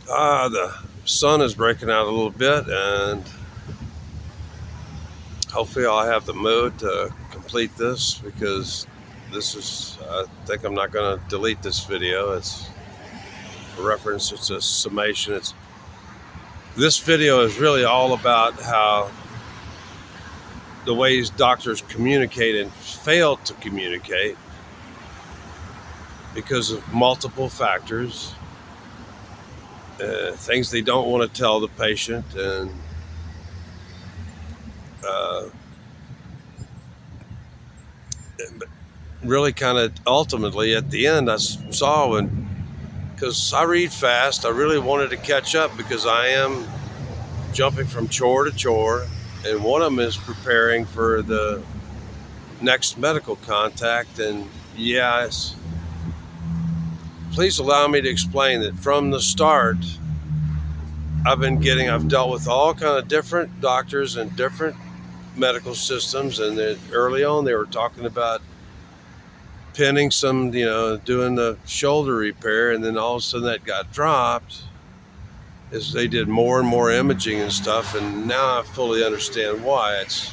The sun is breaking out a little bit, and hopefully, I'll have the mood to complete this because this is, I think I'm not going to delete this video. It's a reference, it's a summation. This video is really all about how the ways doctors communicate and fail to communicate because of multiple factors, things they don't want to tell the patient, and uh, really kind of ultimately at the end I saw when, because I read fast, I really wanted to catch up because I am jumping from chore to chore, and one of them is preparing for the next medical contact. And yes, please allow me to explain that from the start I've dealt with all kind of different doctors and different medical systems, and early on they were talking about pinning some, doing the shoulder repair, and then all of a sudden that got dropped as they did more and more imaging and stuff, and now I fully understand why. It's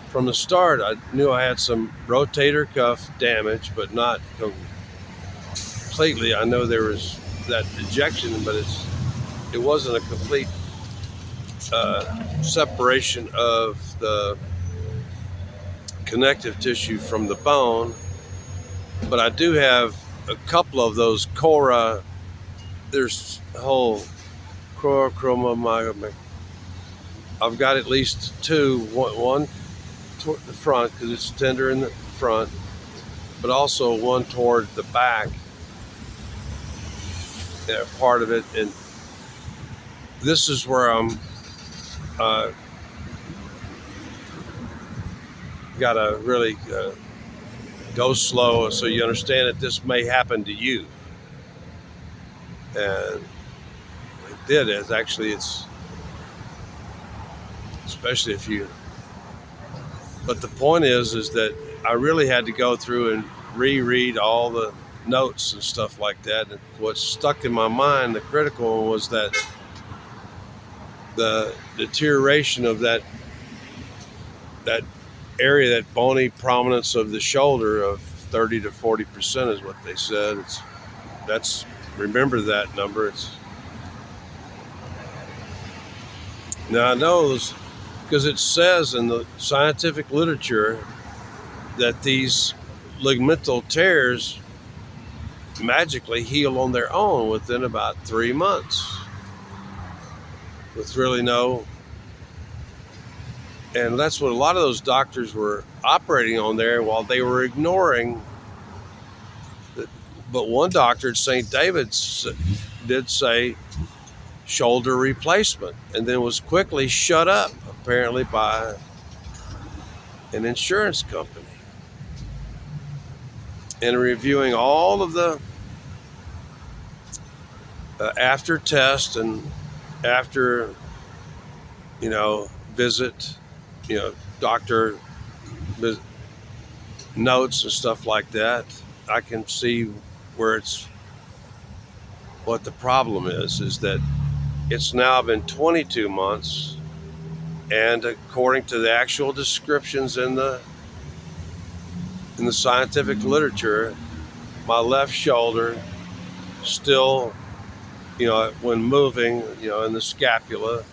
from the start I knew I had some rotator cuff damage, but not completely. I know there was that ejection, but it wasn't a complete separation of the connective tissue from the bone. But I do have a couple of those cora. There's a whole chromomyopathy. I've got at least two. One toward the front because it's tender in the front, but also one toward the back, part of it. And this is where I'm got to really go slow so you understand that this may happen to you. And it did. It's especially if you. But the point is that I really had to go through and reread all the notes and stuff like that. And what stuck in my mind, the critical one, was that the deterioration of that area, that bony prominence of the shoulder of 30 to 40% is what they said. Remember that number. Now I know because it says in the scientific literature that these ligamental tears magically heal on their own within about 3 months with really no. And that's what a lot of those doctors were operating on there while they were ignoring. But one doctor at St. David's did say shoulder replacement, and then was quickly shut up, apparently, by an insurance company. And reviewing all of the after test and after, visit, doctor visit, notes and stuff like that, I can see what the problem is that it's now been 22 months, and according to the actual descriptions in the scientific literature, my left shoulder still, when moving, in the scapula,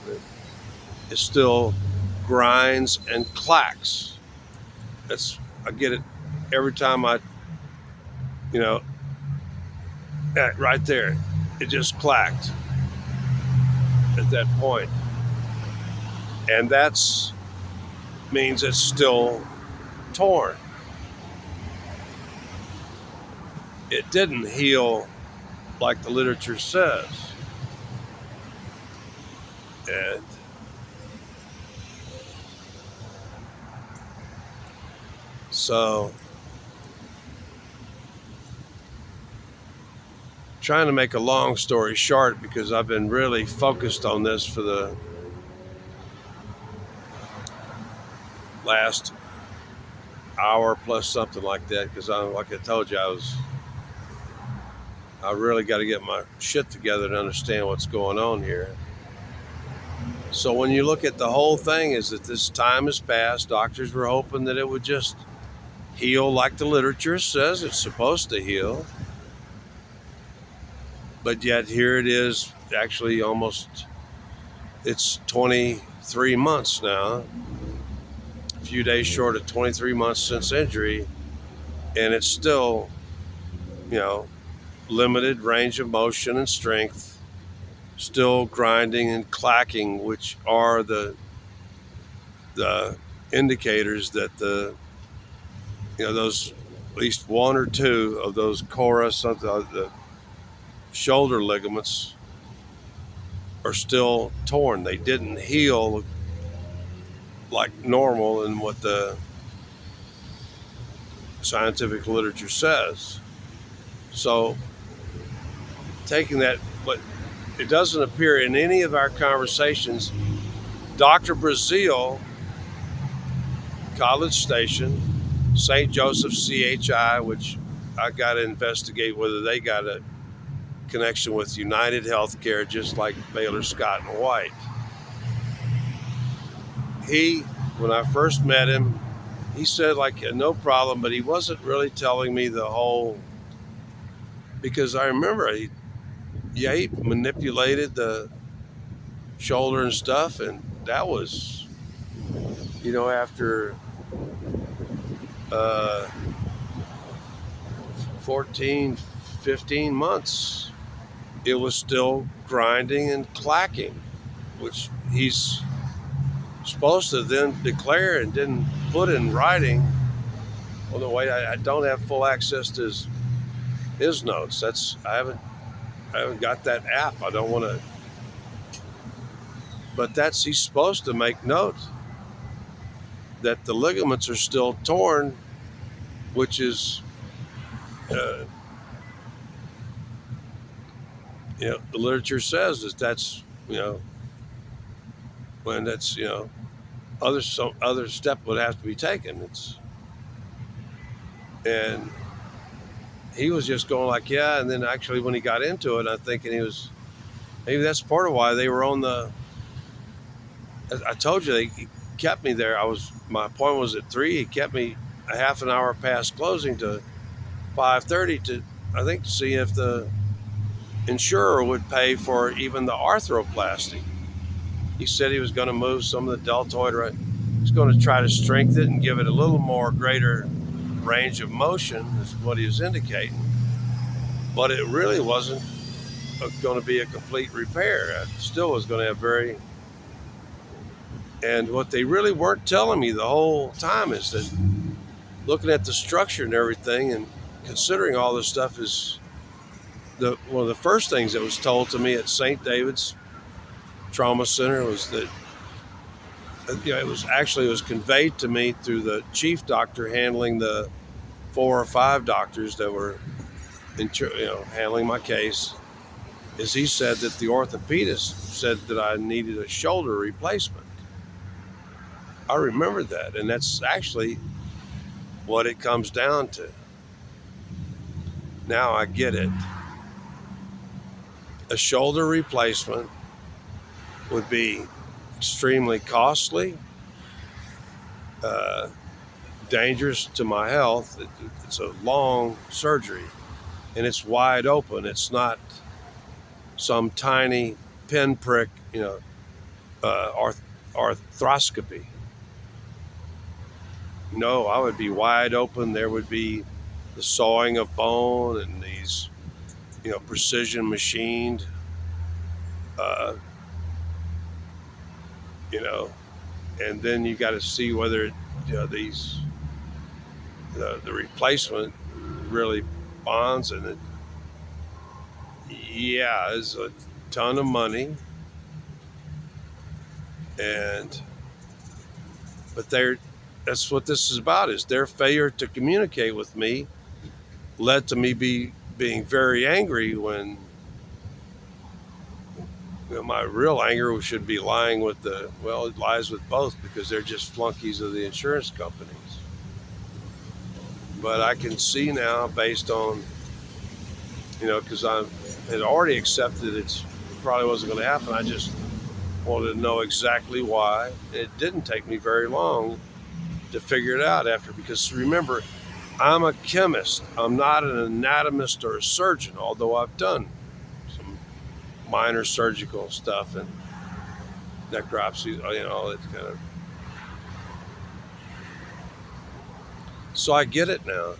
it still grinds and clacks. I get it every time right there, it just clacked at that point. And that's means it's still torn. It didn't heal like the literature says. And so, trying to make a long story short, because I've been really focused on this for the last hour plus something like that, because like I told you, I really got to get my shit together to understand what's going on here. So when you look at the whole thing, is that this time has passed. Doctors were hoping that it would just heal like the literature says it's supposed to heal. But yet here it is, actually it's 23 months now, a few days short of 23 months since injury, and it's still, limited range of motion and strength, still grinding and clacking, which are the indicators that those at least one or two of those the shoulder ligaments are still torn. They didn't heal like normal in what the scientific literature says. So taking that, but it doesn't appear in any of our conversations. Dr. Brazil, College Station, St. Joseph CHI, which I got to investigate whether they got a connection with United Healthcare, just like Baylor Scott and White. When I first met him, he said no problem, but he wasn't really telling me the whole, because I remember he manipulated the shoulder and stuff, and that was, after 14, 15 months, it was still grinding and clacking, which he's supposed to then declare and didn't put in writing. Well, the way I don't have full access to his notes. I haven't got that app. I don't want to. But he's supposed to make note that the ligaments are still torn, which is, the literature says that's when that's, some other step would have to be taken. And he was just going yeah. And then actually when he got into it, I'm thinking maybe that's part of why they were on I told you, he kept me there. My appointment was at 3. He kept me a half an hour past closing to 5:30 to see if the insurer would pay for even the arthroplasty. He said he was going to move some of the deltoid, right? He's going to try to strengthen it and give it a little more greater range of motion, is what he was indicating. But it really wasn't going to be a complete repair. It still was going to have and what they really weren't telling me the whole time is that looking at the structure and everything and considering all this stuff is one of the first things that was told to me at St. David's Trauma Center was that it was conveyed to me through the chief doctor handling the 4 or 5 doctors that were handling my case. Is he said that the orthopedist said that I needed a shoulder replacement. I remember that, and that's actually what it comes down to. Now I get it. A shoulder replacement would be extremely costly, dangerous to my health. It's a long surgery, and it's wide open. It's not some tiny pinprick, arthroscopy. No, I would be wide open. There would be the sawing of bone and these, precision machined, and then you got to see whether, the replacement really bonds, and it's a ton of money, but that's what this is about, is their failure to communicate with me led to me being very angry when my real anger should be lying with it lies with both, because they're just flunkies of the insurance companies. But I can see now, based on because I had already accepted it probably wasn't going to happen. I just wanted to know exactly why. It didn't take me very long to figure it out because remember, I'm a chemist. I'm not an anatomist or a surgeon, although I've done some minor surgical stuff and necropsy, all that kind of. So I get it now.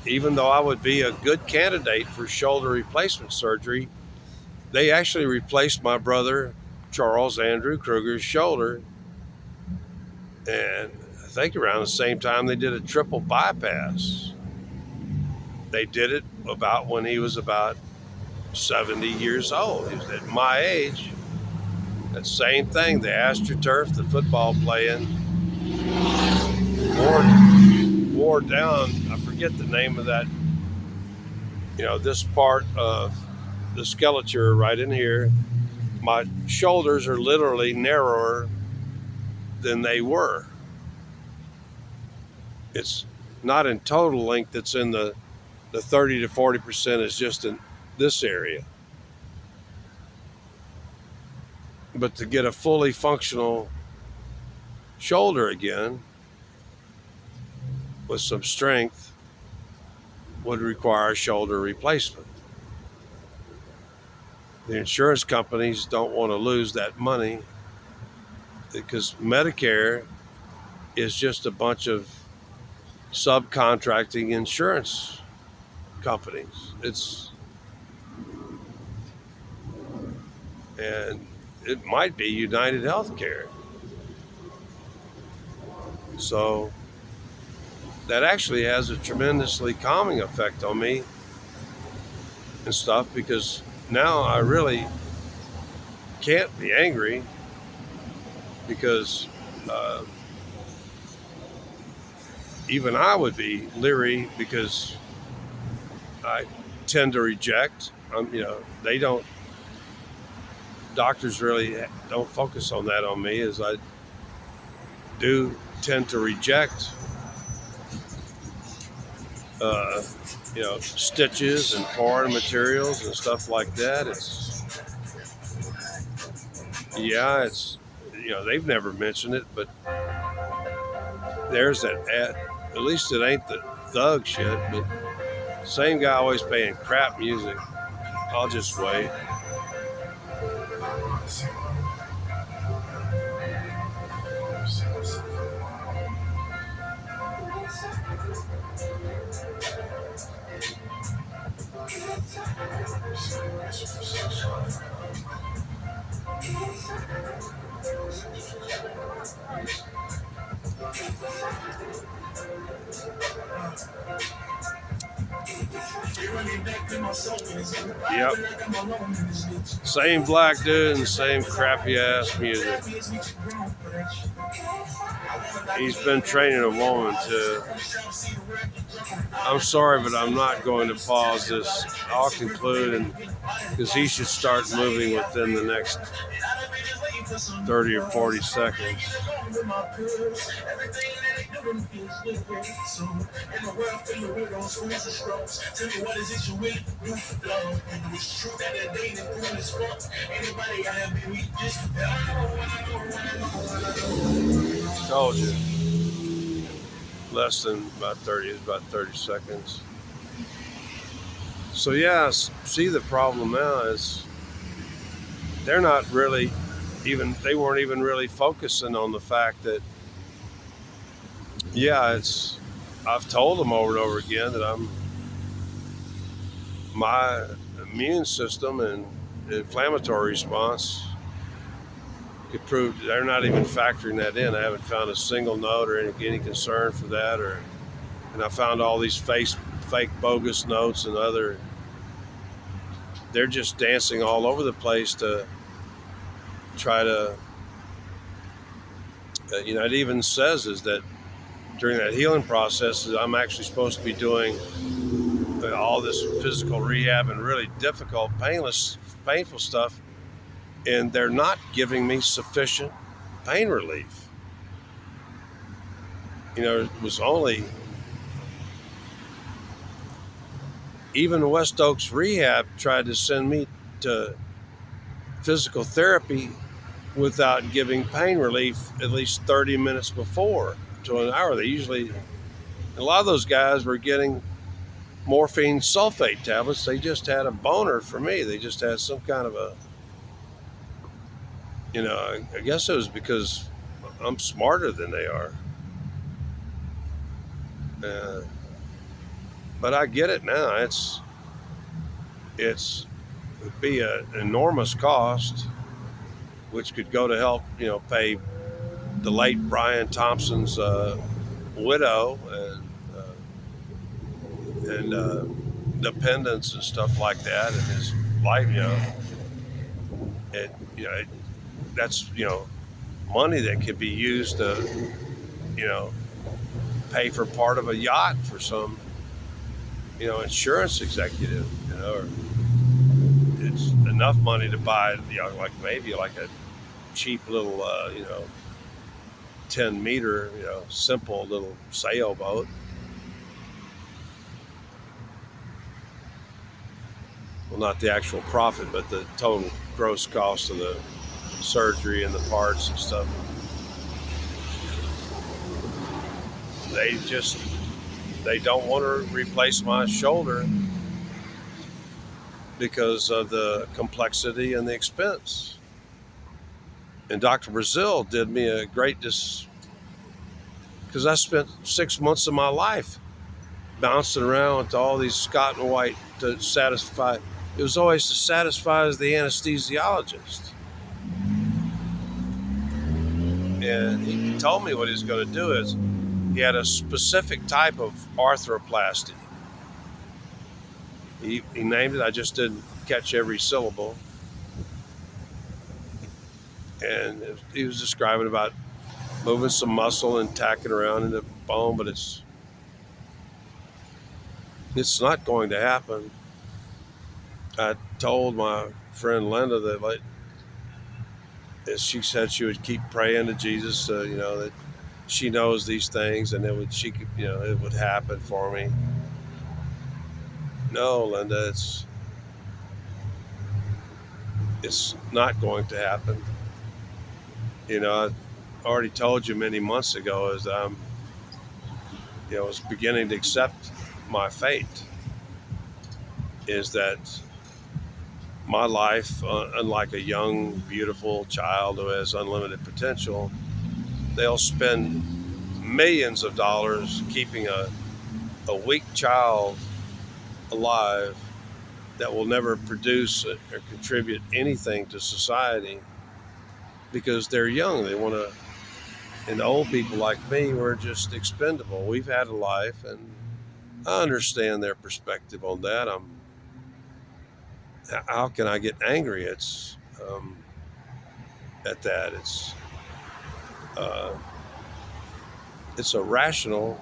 Even though I would be a good candidate for shoulder replacement surgery, they actually replaced my brother Charles Andrew Kruger's shoulder, and I think around the same time they did a triple bypass. They did it about when he was about 70 years old. He was at my age. That same thing, the AstroTurf, the football playing, wore down. I forget the name of that. This part of the skeleton right in here. My shoulders are literally narrower than they were. It's not in total length. It's in the 30 to 40% is just in this area. But to get a fully functional shoulder again with some strength would require a shoulder replacement. The insurance companies don't want to lose that money because Medicare is just a bunch of subcontracting insurance companies. And it might be United Healthcare. So that actually has a tremendously calming effect on me and stuff, because now I really can't be angry because even I would be leery because I tend to reject. Doctors really don't focus on that on me, as I do tend to reject stitches and foreign materials and stuff like that. They've never mentioned it, but there's that at least it ain't the thug shit, but same guy always playing crap music. I'll just wait. Yep. Same black dude and same crappy ass music. He's been training a woman to. I'm sorry, but I'm not going to pause this. I'll conclude, because he should start moving within the next 30 or 40 seconds. Told you. Less than about 30 seconds. So yeah, see, the problem now is they're not really they weren't even really focusing on the fact that, I've told them over and over again that my immune system and inflammatory response could prove they're not even factoring that in. I haven't found a single note or any concern for that, and I found all these fake bogus notes and they're just dancing all over the place to try to, it even says is that during that healing process I'm actually supposed to be doing all this physical rehab and really difficult, painful stuff, and they're not giving me sufficient pain relief. It was only Even West Oaks Rehab tried to send me to physical therapy without giving pain relief at least 30 minutes before to an hour. They usually, a lot of those guys were getting morphine sulfate tablets. They just had a boner for me. They just had some kind of a, I guess it was because I'm smarter than they are. Uh, but I get it now. It's would be an enormous cost, which could go to help, pay the late Brian Thompson's widow and dependents and stuff like that, and his life. It, that's money that could be used to, you know, pay for part of a yacht for some, insurance executive. Or it's enough money to buy, like maybe like a cheap little, 10-meter, simple little sailboat. Well, not the actual profit, but the total gross cost of the surgery and the parts and stuff. They don't want to replace my shoulder because of the complexity and the expense. And Dr. Brazil did me a great because I spent 6 months of my life bouncing around to all these Scott and White to satisfy. It was always to satisfy the anesthesiologist. And he told me what he was going to do is he had a specific type of arthroplasty. He named it. I just didn't catch every syllable. And he was describing about moving some muscle and tacking around in the bone, but it's not going to happen. I told my friend Linda that she said she would keep praying to Jesus, that she knows these things and it would happen for me. No, Linda, it's not going to happen. I already told you many months ago as I'm, was beginning to accept my fate, is that my life, unlike a young, beautiful child who has unlimited potential, they'll spend millions of dollars keeping a weak child alive that will never produce or contribute anything to society because they're young. They want to, and old people like me, we're just expendable. We've had a life, and I understand their perspective on that. How can I get angry? At that. It's a rational,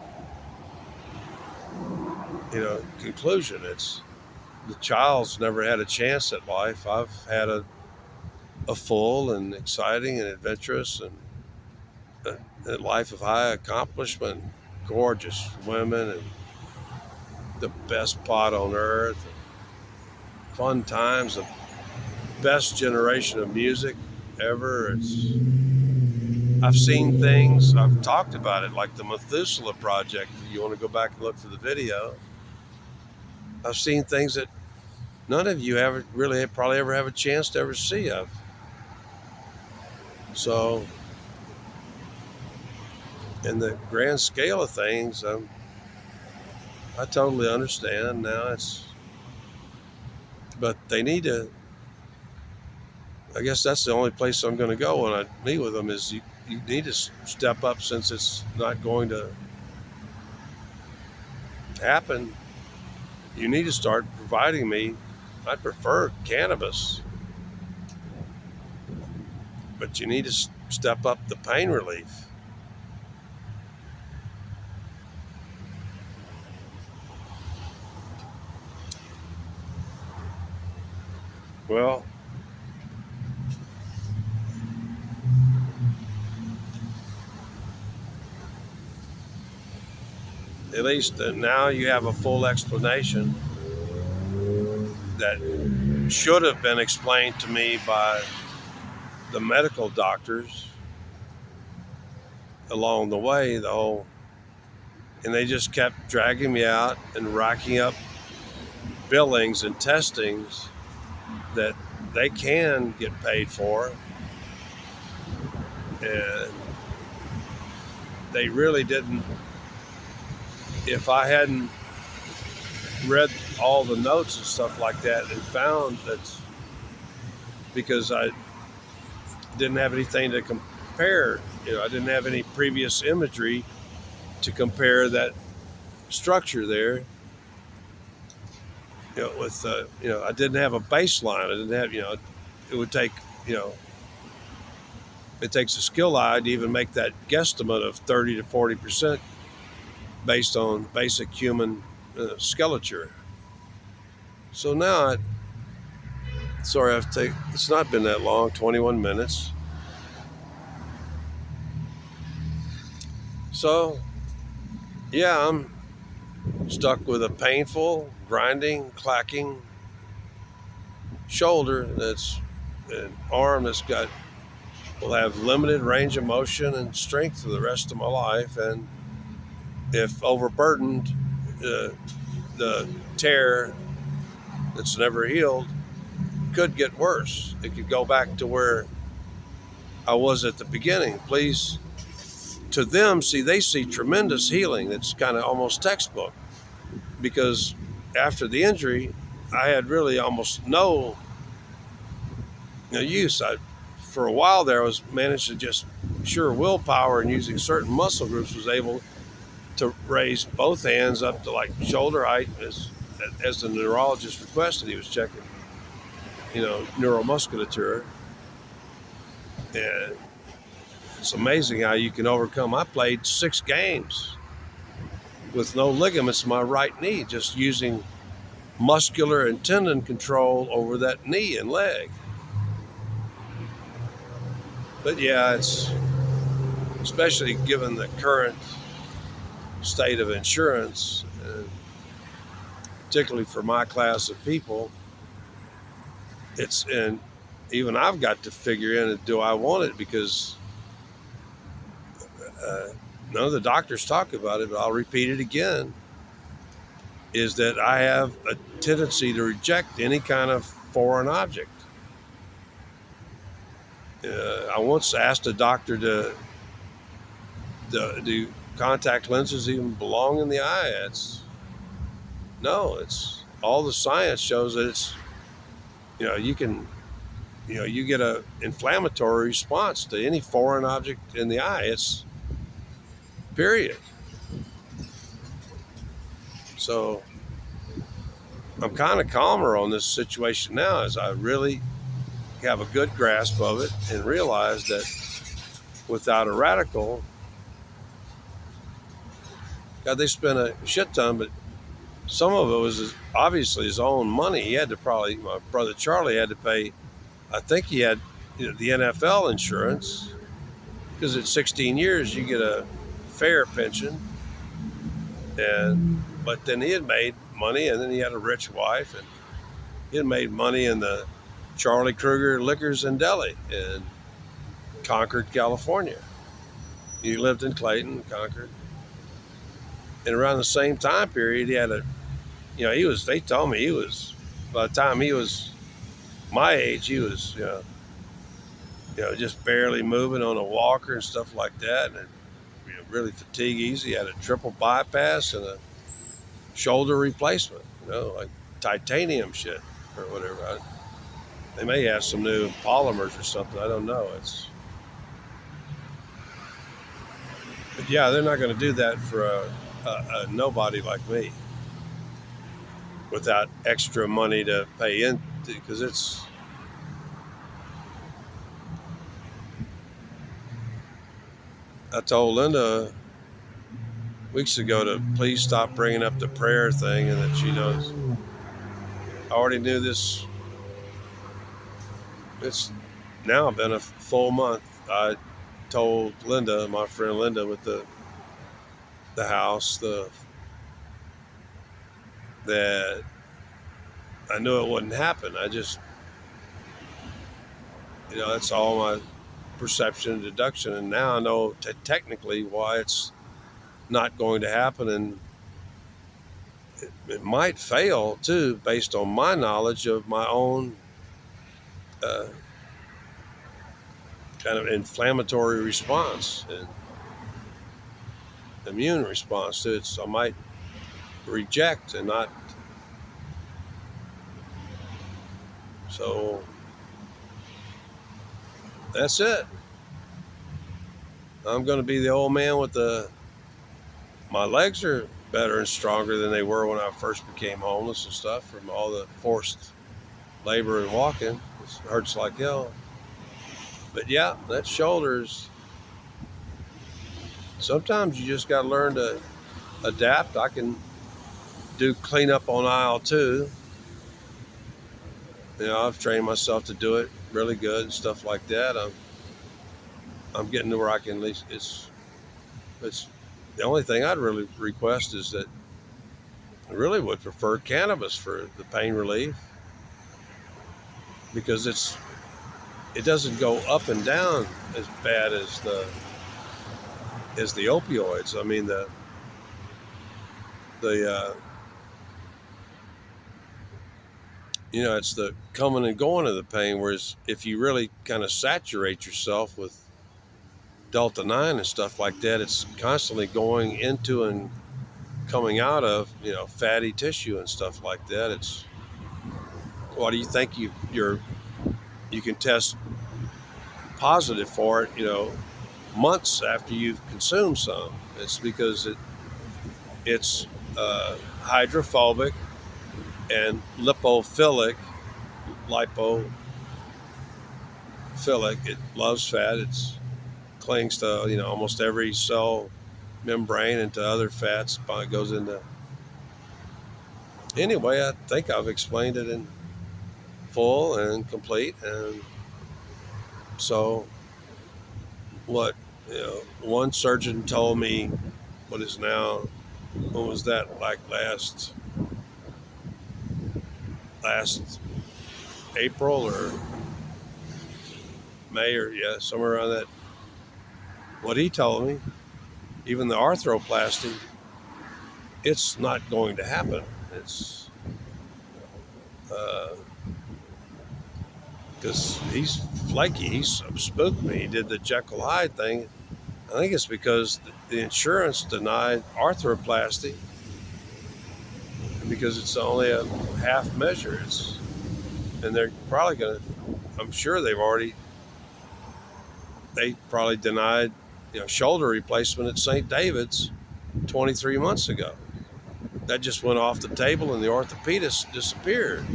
conclusion. It's the child's never had a chance at life. I've had a full and exciting and adventurous and a life of high accomplishment, gorgeous women, and the best pot on earth, fun times, the best generation of music ever. I've seen things, I've talked about it, like the Methuselah Project. If you want to go back and look for the video, I've seen things that none of you ever really probably ever have a chance to ever see of. So, in the grand scale of things, I totally understand now. But they need to. I guess that's the only place I'm going to go when I meet with them is you need to step up since it's not going to happen. You need to start providing me. I prefer cannabis, but you need to step up the pain relief. Well, at least now you have a full explanation that should have been explained to me by the medical doctors along the way, and they just kept dragging me out and racking up billings and testings that they can get paid for, and they really didn't. If I hadn't read all the notes and stuff like that and found that, because I didn't have anything to compare, I didn't have any previous imagery to compare that structure there, with, I didn't have a baseline. I didn't have, it would take, it takes a skill eye to even make that guesstimate of 30 to 40% based on basic human skeleture. So now, sorry, it's not been that long, 21 minutes. So, yeah, I'm stuck with a painful, grinding, clacking shoulder that's an arm that's will have limited range of motion and strength for the rest of my life. And if overburdened, the tear that's never healed could get worse. It could go back to where I was at the beginning. Please, to them, they see tremendous healing. It's kind of almost textbook, because after the injury, I had really almost no use. For a while there, I was managed to just sheer willpower and using certain muscle groups was able to raise both hands up to like shoulder height, as the neurologist requested. He was checking, neuromusculature. And it's amazing how you can overcome. I played 6 games with no ligaments in my right knee, just using muscular and tendon control over that knee and leg. But yeah, it's, especially given the current state of insurance, particularly for my class of people, and even I've got to figure in, do I want it? Because none of the doctors talk about it, but I'll repeat it again, is that I have a tendency to reject any kind of foreign object. I once asked a doctor, do contact lenses even belong in the eye? No, it's all the science shows that it's, you can, you get a inflammatory response to any foreign object in the eye. It's period. So I'm kind of calmer on this situation now, as I really have a good grasp of it and realize that without a radical, God, they spent a shit ton, but some of it was obviously his own money. He had to my brother Charlie had to pay, I think he had the NFL insurance, because at 16 years you get a fair pension. But then he had made money, and then he had a rich wife, and he had made money in the Charlie Kruger Liquors and Deli in Concord, California. He lived in Clayton, Concord. And around the same time period, he had they told me by the time he was my age, he was, just barely moving on a walker and stuff like that. And, really fatigue easy. He had a triple bypass and a shoulder replacement, like titanium shit or whatever. They may have some new polymers or something. I don't know. But yeah, they're not going to do that for a nobody like me without extra money to pay into, because I told Linda weeks ago to please stop bringing up the prayer thing, and that she knows. I already knew this. It's now been a full month. I told Linda, my friend Linda, with the house, that I knew it wouldn't happen. I just, that's all my perception and deduction. And now I know technically why it's not going to happen. And it might fail too, based on my knowledge of my own uh, kind of inflammatory response and immune response to it. So I might reject and not. So that's it. I'm going to be the old man with my legs are better and stronger than they were when I first became homeless and stuff from all the forced labor and walking. It hurts like hell. But yeah, that shoulder's, sometimes you just got to learn to adapt. I can do cleanup on aisle 2. I've trained myself to do it really good and stuff like that. I'm getting to where I can at least, it's the only thing I'd really request is that I really would prefer cannabis for the pain relief, because it doesn't go up and down as bad as the opioids. I mean the it's the coming and going of the pain. Whereas if you really kind of saturate yourself with Delta 9 and stuff like that, it's constantly going into and coming out of fatty tissue and stuff like that. It's, what do you think you can test positive for it months after you've consumed some. It's because it's hydrophobic and lipophilic. It loves fat. It clings to almost every cell membrane and to other fats. It goes into. Anyway, I think I've explained it in full and complete. And so, what one surgeon told me, what is now, what was that, like last April or May, or somewhere around that. What he told me, even the arthroplasty, it's not going to happen. It's because he's flaky. He's spooked me. He did the Jekyll Hyde thing. I think it's because the insurance denied arthroplasty because it's only a half measure. And they're probably going to. I'm sure they probably denied shoulder replacement at St. David's 23 months ago. That just went off the table and the orthopedist disappeared,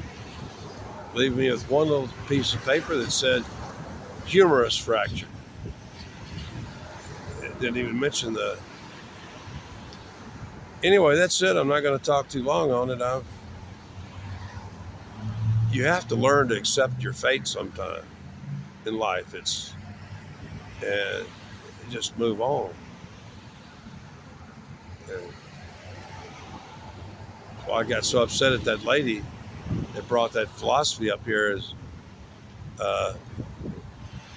leaving me with one little piece of paper that said humerus fracture. It didn't even mention the. Anyway, that's it. I'm not going to talk too long on it. You have to learn to accept your fate sometime in life. And just move on. And well, I got so upset at that lady that brought that philosophy up here as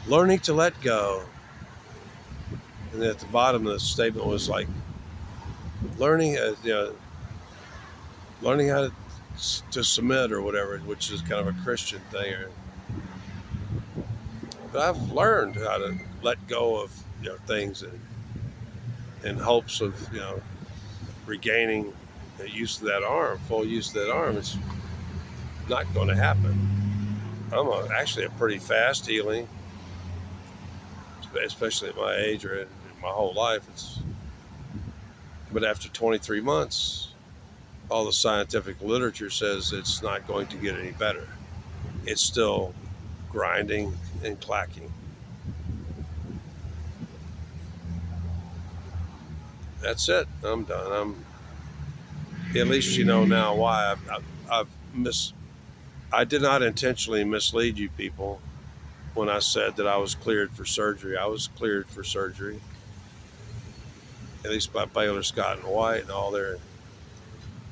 learning to let go. And then at the bottom of the statement was like learning how to submit or whatever, which is kind of a Christian thing. But I've learned how to let go of things in hopes of regaining the use of that arm, full use of that arm. It's not going to happen. I'm actually a pretty fast healing, especially at my age or in my whole life. But after 23 months, all the scientific literature says it's not going to get any better. It's still grinding and clacking. That's it. I'm done. At least now why I did not intentionally mislead you people when I said that I was cleared for surgery. I was cleared for surgery, at least by Baylor Scott and White and all their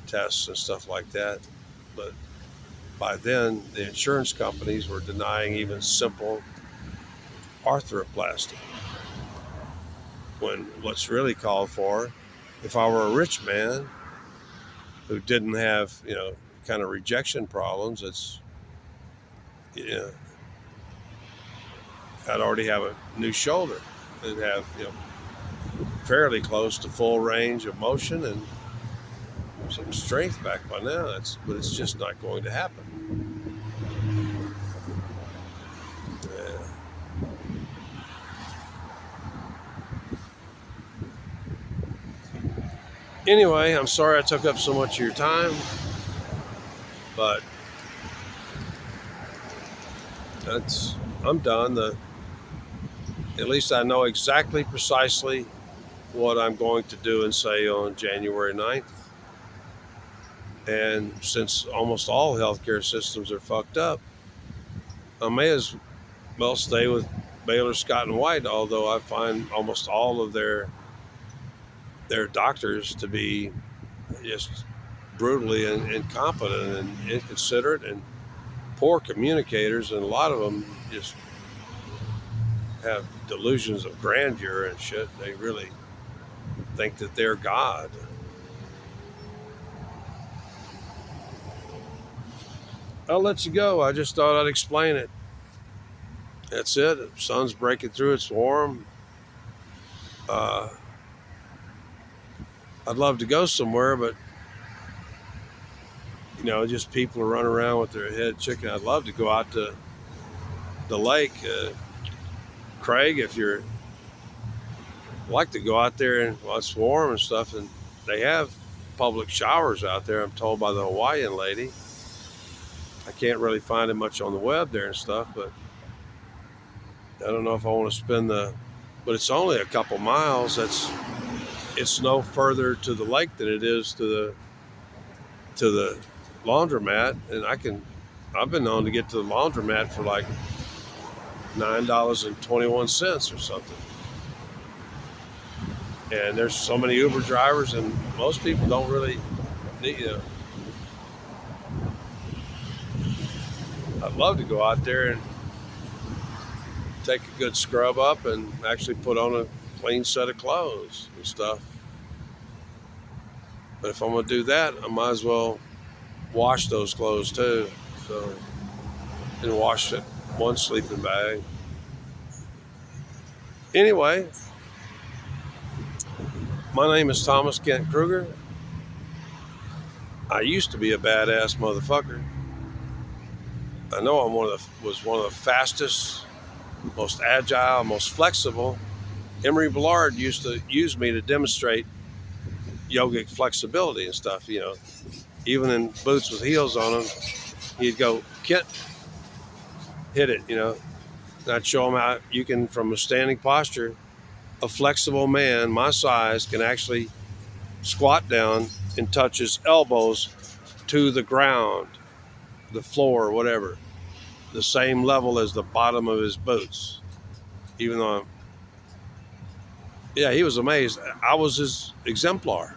tests and stuff like that. But by then, the insurance companies were denying even simple arthroplasty. When what's really called for, if I were a rich man who didn't have, kind of rejection problems, you know, I'd already have a new shoulder and have, fairly close to full range of motion and some strength back by now. But it's just not going to happen. Yeah. Anyway, I'm sorry I took up so much of your time, but I'm done. At least I know exactly precisely what I'm going to do and say on January 9th. And since almost all healthcare systems are fucked up, I may as well stay with Baylor Scott and White, although I find almost all of their doctors to be just brutally incompetent and inconsiderate and poor communicators, and a lot of them just have delusions of grandeur and shit. They really think that they're God. I'll let you go. I just thought I'd explain it. That's it. The sun's breaking through. It's warm. I'd love to go somewhere, but just people are running around with their head chicken. I'd love to go out to the lake. Craig, if you're like to go out there and it's warm and stuff, and they have public showers out there, I'm told by the Hawaiian lady. I can't really find it much on the web there and stuff, but I don't know if I want to but it's only a couple miles. It's no further to the lake than it is to the laundromat, and I've been known to get to the laundromat for like $9.21 or something. And there's so many Uber drivers, and most people don't really need, I'd love to go out there and take a good scrub up and actually put on a clean set of clothes and stuff. But if I'm going to do that, I might as well wash those clothes too. So, and wash it one sleeping bag. Anyway, my name is Thomas Kent Kruger. I used to be a badass motherfucker. I know I was one of the fastest, most agile, most flexible. Emery Ballard used to use me to demonstrate yogic flexibility and stuff, Even in boots with heels on them, he'd go, Kent, hit it, And I'd show him how you can, from a standing posture, a flexible man my size can actually squat down and touch his elbows to the ground, the floor, whatever, the same level as the bottom of his boots. Even though, he was amazed. I was his exemplar.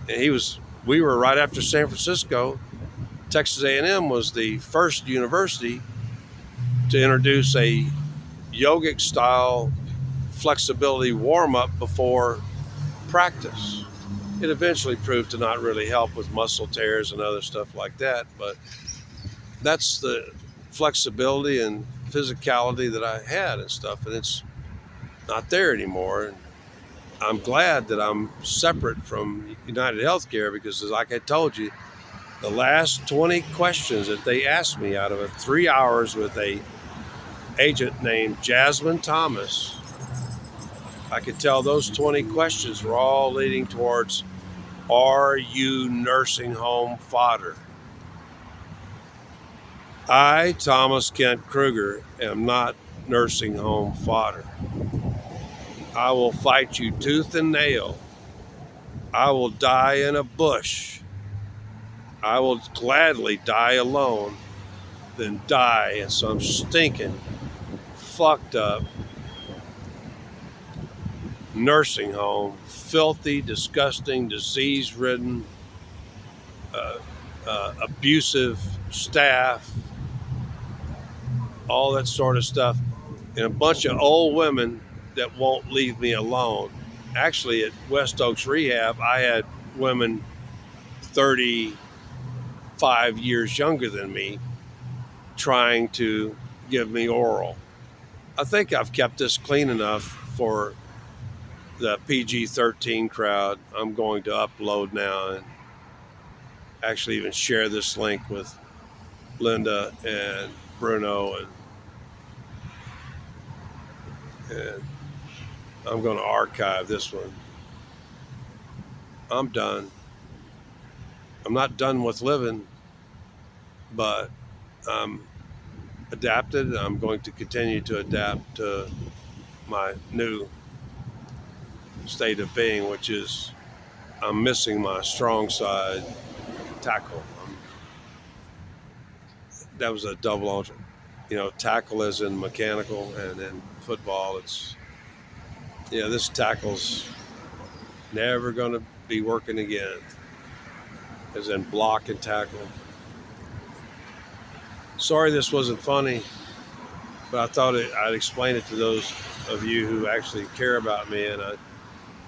And we were right after San Francisco. Texas A&M was the first university to introduce a yogic style flexibility warm-up before practice. It eventually proved to not really help with muscle tears and other stuff like that, but that's the flexibility and physicality that I had and stuff, and it's not there anymore. And I'm glad that I'm separate from United Healthcare, because, like I told you, the last 20 questions that they asked me out of 3 hours with a agent named Jasmine Thomas, I could tell those 20 questions were all leading towards, are you nursing home fodder? I, Thomas Kent Kruger, am not nursing home fodder. I will fight you tooth and nail. I will die in a bush. I will gladly die alone than die in some stinking, fucked up nursing home, filthy, disgusting, disease-ridden, abusive staff, all that sort of stuff, and a bunch of old women that won't leave me alone. Actually, at West Oaks Rehab, I had women 35 years younger than me trying to give me oral. I think I've kept this clean enough for the PG-13 crowd. I'm going to upload now and actually even share this link with Linda and Bruno, and I'm going to archive this one. I'm done. I'm not done with living, but I'm adapted. I'm going to continue to adapt to my new state of being, which is I'm missing my strong side tackle. That was a double entendre. Tackle as in mechanical, and then football, this tackle's never going to be working again, as in block and tackle. Sorry this wasn't funny, but I thought I'd explain it to those of you who actually care about me, and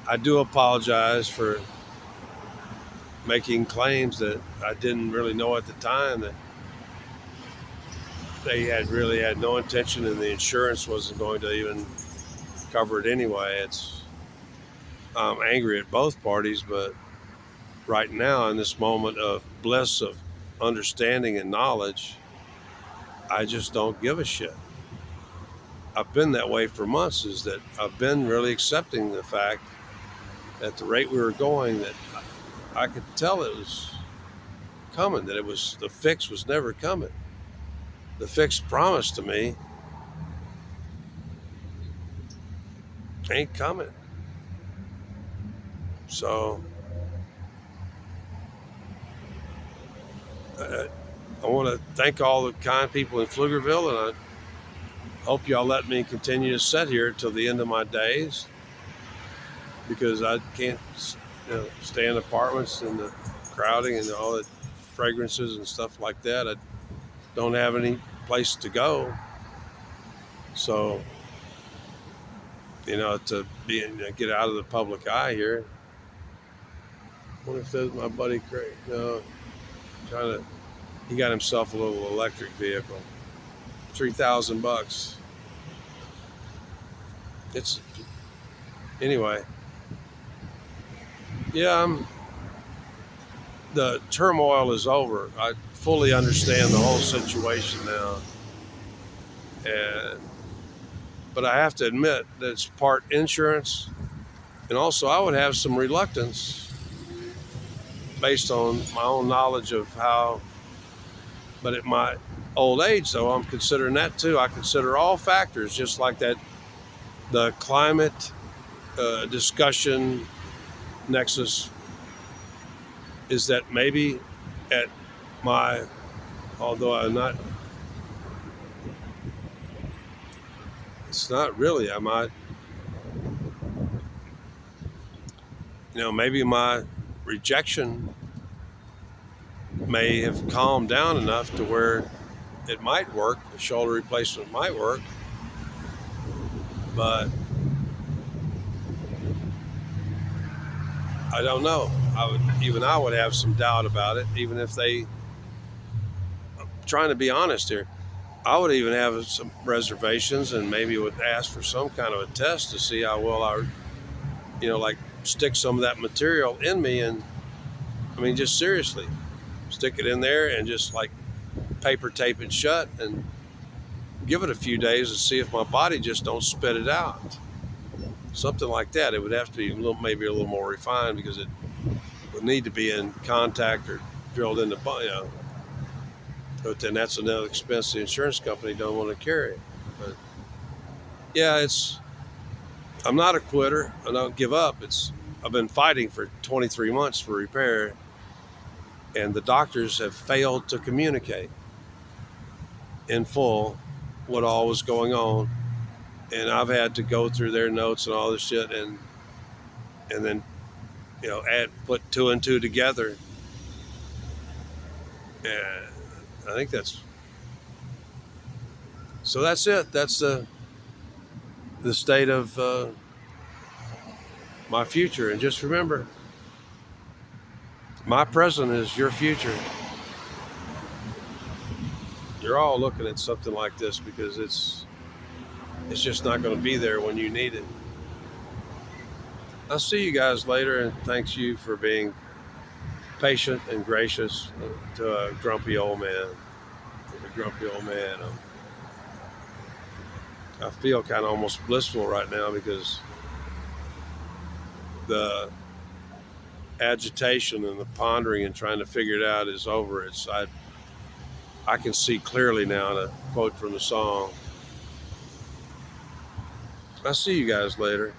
I do apologize for making claims that I didn't really know at the time that they really had no intention, and the insurance wasn't going to even cover it anyway. I'm angry at both parties, but right now, in this moment of bliss of understanding and knowledge, I just don't give a shit. I've been that way for months, is that I've been really accepting the fact at the rate we were going that I could tell it was coming, that the fix was never coming. The fix promised to me ain't coming. So I want to thank all the kind people in Pflugerville, and I hope y'all let me continue to sit here till the end of my days, because I can't stay in apartments and the crowding and all the fragrances and stuff like that. I don't have any place to go. So, to get out of the public eye here. I wonder if that's my buddy Craig. No, he got himself a little electric vehicle. $3,000. Anyway. Yeah, the turmoil is over. I fully understand the whole situation now, but I have to admit that it's part insurance, and also I would have some reluctance based on my own knowledge of how. But at my old age, though, I'm considering that too. I consider all factors, just like that, the climate discussion nexus, is that maybe at although it's not really, maybe my rejection may have calmed down enough to where it might work, the shoulder replacement might work, but I don't know. I would have some doubt about it, even if I'm trying to be honest here. I would even have some reservations, and maybe would ask for some kind of a test to see how well like stick some of that material in me, and just seriously stick it in there and just like paper tape it shut and give it a few days and see if my body just don't spit it out. Something like that. It would have to be maybe a little more refined, because it would need to be in contact or drilled in the but then that's another expense the insurance company don't want to carry. But yeah, I'm not a quitter. I don't give up. I've been fighting for 23 months for repair, and the doctors have failed to communicate in full what all was going on, and I've had to go through their notes and all this shit, and then put two and two together And I think that's so. That's it. That's the state of my future. And just remember, my present is your future. You're all looking at something like this because it's just not going to be there when you need it. I'll see you guys later, and thanks you for being patient and gracious to a grumpy old man. A grumpy old man. I feel kind of almost blissful right now because the agitation and the pondering and trying to figure it out is over. I can see clearly now, to quote from the song. I'll see you guys later.